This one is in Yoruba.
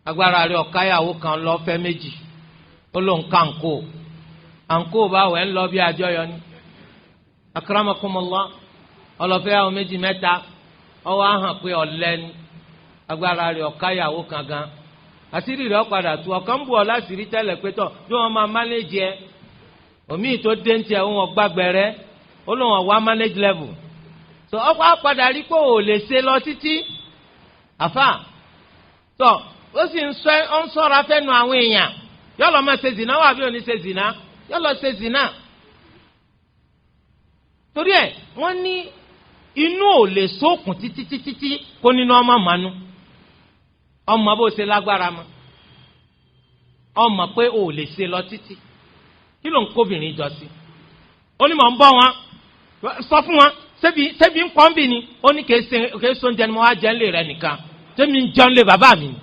agbára rẹ̀ ọ̀káyàwó kan lọ fẹ́ méjì ó lóun ká àǹkó báwo ẹ̀ ń lọ bí àjọyọ̀ ni akramakumullah ọlọ́fẹ́yàwó méjì mẹ́ta ọwọ́ ahàn pé ọ̀lẹ́ni agbára rẹ̀ ọ̀káyàwó kan gan àṣírí rẹ̀ ọ̀padà tu ọ̀kan ń bù ọ́ láṣìírí tẹ́lẹ̀ pé tọ̀ bí wọ́n máa mánéjì ẹ omi tó dé ń tiẹ̀ wọn gbàgbẹ́rẹ́ ó lóun ọ̀wá manage level tó ọkọ̀ àpàdà rí pé ò lè ṣe lọ títí àfà tó ó sì ń sọ́ra fẹ́nu àwọn èèyàn yọ lọ máa ṣe zìnà wà bí ò ní ṣe zìnà yọ lọ ṣe zìnà torí ẹ̀ wọ́n ní inú ò lè sókun títí kó nínú ọmọ mànú ọmọ bó ṣe lágbára mọ́ ọmọ pé ò lè ṣe lọ títí kí ló ń kóbìnrin jọ sí ó ní mọ̀ ń bọ́ wọn sọ fún wọn ṣebí ń pọ́n bì ni ó ní kèé so oúnjẹ ni mo wá jẹ́ ń lè rẹ nìkan ṣebí ń jẹun lè bàbá mi ni